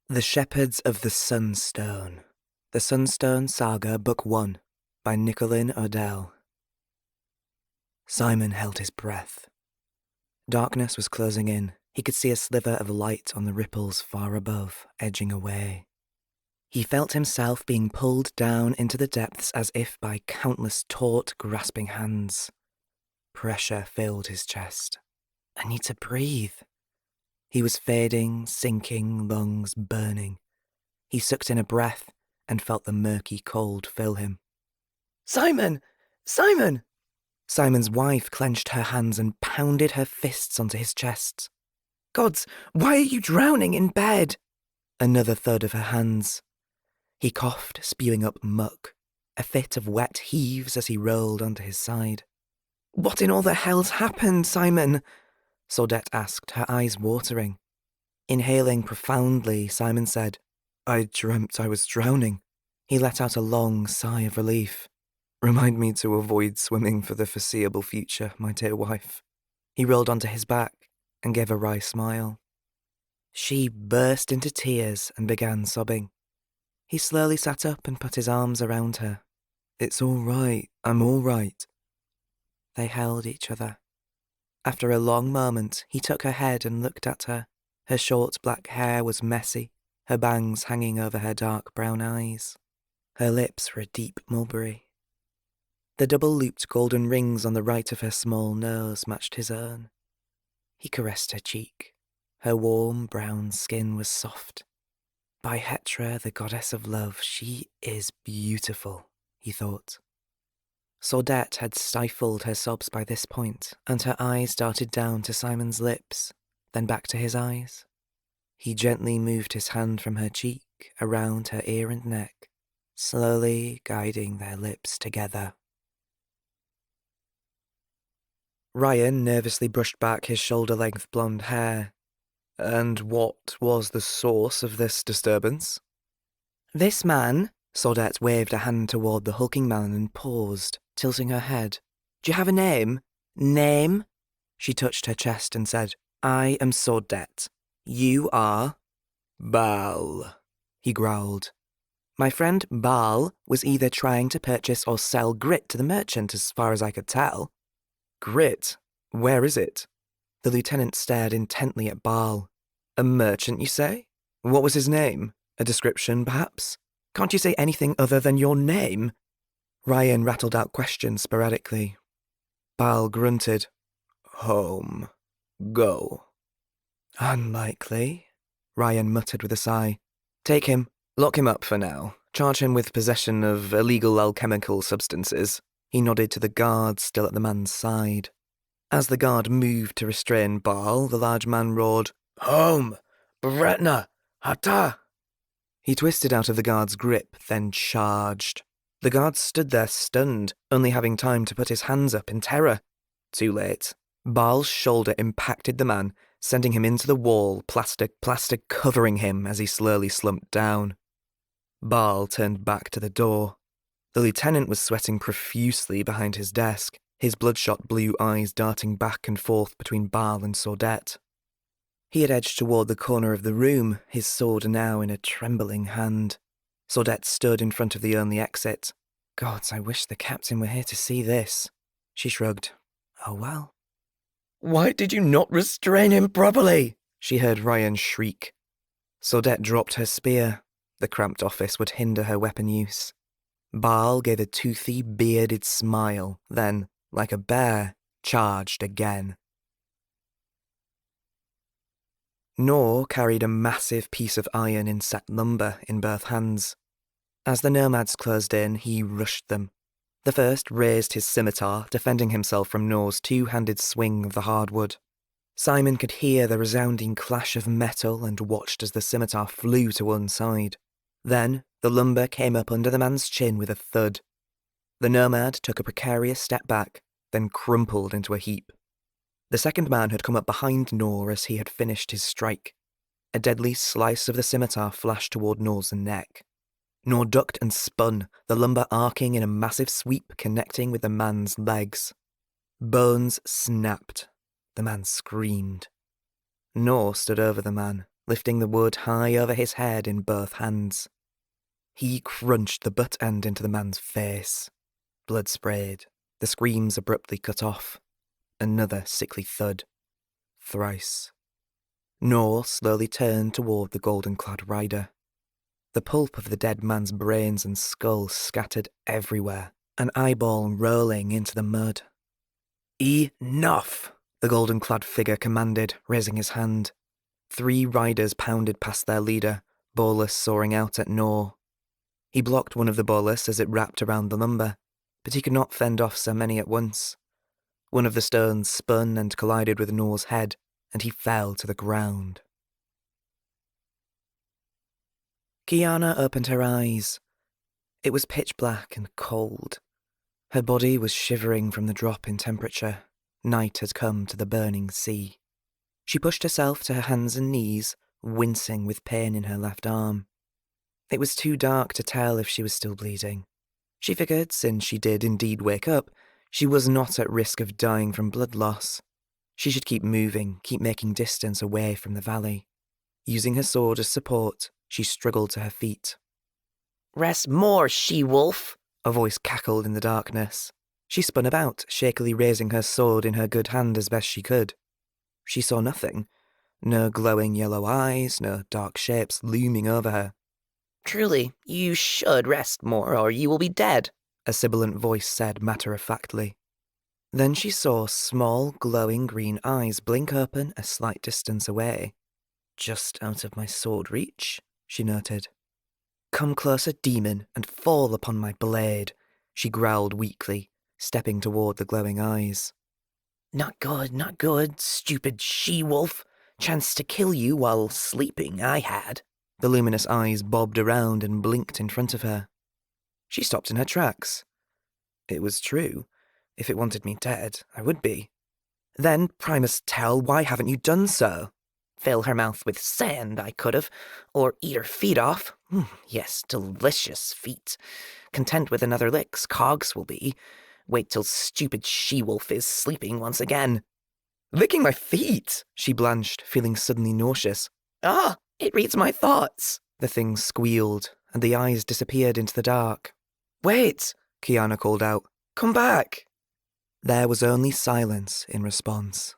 The Shepherds of the Sunstone. The Sunstone Saga, Book 1, by Nicolin Odell. Simon held his breath. Darkness was closing in. He could see a sliver of light on the ripples far above, edging away. He felt himself being pulled down into the depths as if by countless taut, grasping hands. Pressure filled his chest. I need to breathe. He was fading, sinking, lungs burning. He sucked in a breath and felt the murky cold fill him. Simon! Simon! Simon's wife clenched her hands and pounded her fists onto his chest. Gods, why are you drowning in bed? Another thud of her hands. He coughed, spewing up muck. A fit of wet heaves as he rolled onto his side. What in all the hell's happened, Simon? Saudette asked, her eyes watering. Inhaling profoundly, Simon said, I dreamt I was drowning. He let out a long sigh of relief. Remind me to avoid swimming for the foreseeable future, my dear wife. He rolled onto his back and gave a wry smile. She burst into tears and began sobbing. He slowly sat up and put his arms around her. It's all right, I'm all right. They held each other. After a long moment, he took her head and looked at her. Her short black hair was messy, her bangs hanging over her dark brown eyes. Her lips were a deep mulberry. The double-looped golden rings on the right of her small nose matched his own. He caressed her cheek. Her warm brown skin was soft. By Hetra, the goddess of love, she is beautiful, he thought. Saudette had stifled her sobs by this point, and her eyes darted down to Simon's lips, then back to his eyes. He gently moved his hand from her cheek, around her ear and neck, slowly guiding their lips together. Ryan nervously brushed back his shoulder-length blonde hair. And what was the source of this disturbance? This man, Saudette waved a hand toward the hulking man and paused, tilting her head. Do you have a name? Name? She touched her chest and said, I am Saudette. You are? Baal, he growled. My friend Baal was either trying to purchase or sell grit to the merchant as far as I could tell. Grit? Where is it? The lieutenant stared intently at Baal. A merchant, you say? What was his name? A description, perhaps? Can't you say anything other than your name? Ryan rattled out questions sporadically. Baal grunted. Home. Go. Unlikely, Ryan muttered with a sigh. Take him. Lock him up for now. Charge him with possession of illegal alchemical substances. He nodded to the guard still at the man's side. As the guard moved to restrain Baal, the large man roared, Home! Bretna! Hata! He twisted out of the guard's grip, then charged. The guard stood there stunned, only having time to put his hands up in terror. Too late. Baal's shoulder impacted the man, sending him into the wall, plaster covering him as he slowly slumped down. Baal turned back to the door. The lieutenant was sweating profusely behind his desk, his bloodshot blue eyes darting back and forth between Baal and Saudette. He had edged toward the corner of the room, his sword now in a trembling hand. Saudette stood in front of the only exit. Gods, I wish the captain were here to see this. She shrugged. Oh well. Why did you not restrain him properly? She heard Ryan shriek. Saudette dropped her spear. The cramped office would hinder her weapon use. Baal gave a toothy, bearded smile, then, like a bear, charged again. Nor carried a massive piece of iron inset lumber in both hands. As the nomads closed in, he rushed them. The first raised his scimitar, defending himself from Nor's two-handed swing of the hardwood. Simon could hear the resounding clash of metal and watched as the scimitar flew to one side. Then, the lumber came up under the man's chin with a thud. The nomad took a precarious step back, then crumpled into a heap. The second man had come up behind Nor as he had finished his strike. A deadly slice of the scimitar flashed toward Nor's neck. Nor ducked and spun, the lumber arcing in a massive sweep connecting with the man's legs. Bones snapped. The man screamed. Nor stood over the man, lifting the wood high over his head in both hands. He crunched the butt end into the man's face. Blood sprayed, the screams abruptly cut off. Another sickly thud. Thrice. Nor slowly turned toward the golden-clad rider. The pulp of the dead man's brains and skull scattered everywhere, an eyeball rolling into the mud. "Enough!" the golden-clad figure commanded, raising his hand. 3 riders pounded past their leader, bolus soaring out at Nor. He blocked one of the bolus as it wrapped around the lumber, but he could not fend off so many at once. One of the stones spun and collided with Nor's head, and he fell to the ground. Kiana opened her eyes. It was pitch black and cold. Her body was shivering from the drop in temperature. Night had come to the burning sea. She pushed herself to her hands and knees, wincing with pain in her left arm. It was too dark to tell if she was still bleeding. She figured, since she did indeed wake up, she was not at risk of dying from blood loss. She should keep moving, keep making distance away from the valley. Using her sword as support, she struggled to her feet. "Rest more, she-wolf!" a voice cackled in the darkness. She spun about, shakily raising her sword in her good hand as best she could. She saw nothing. No glowing yellow eyes, no dark shapes looming over her. "Truly, you should rest more, or you will be dead," a sibilant voice said matter-of-factly. Then she saw small, glowing green eyes blink open a slight distance away. "Just out of my sword reach," she noted. "Come closer, demon, and fall upon my blade," she growled weakly, stepping toward the glowing eyes. Not good, stupid she-wolf. Chance to kill you while sleeping, I had." The luminous eyes bobbed around and blinked in front of her. She stopped in her tracks. It was true. If it wanted me dead, I would be. "Then, Primus Tell, why haven't you done so?" "Fill her mouth with sand, I could have, or eat her feet off. Yes, delicious feet. Content with another lick's cogs will be. Wait till stupid she-wolf is sleeping once again." "Licking my feet!" she blanched, feeling suddenly nauseous. "Ah, it reads my thoughts!" the thing squealed, and the eyes disappeared into the dark. "Wait!" Kiana called out. "Come back!" There was only silence in response.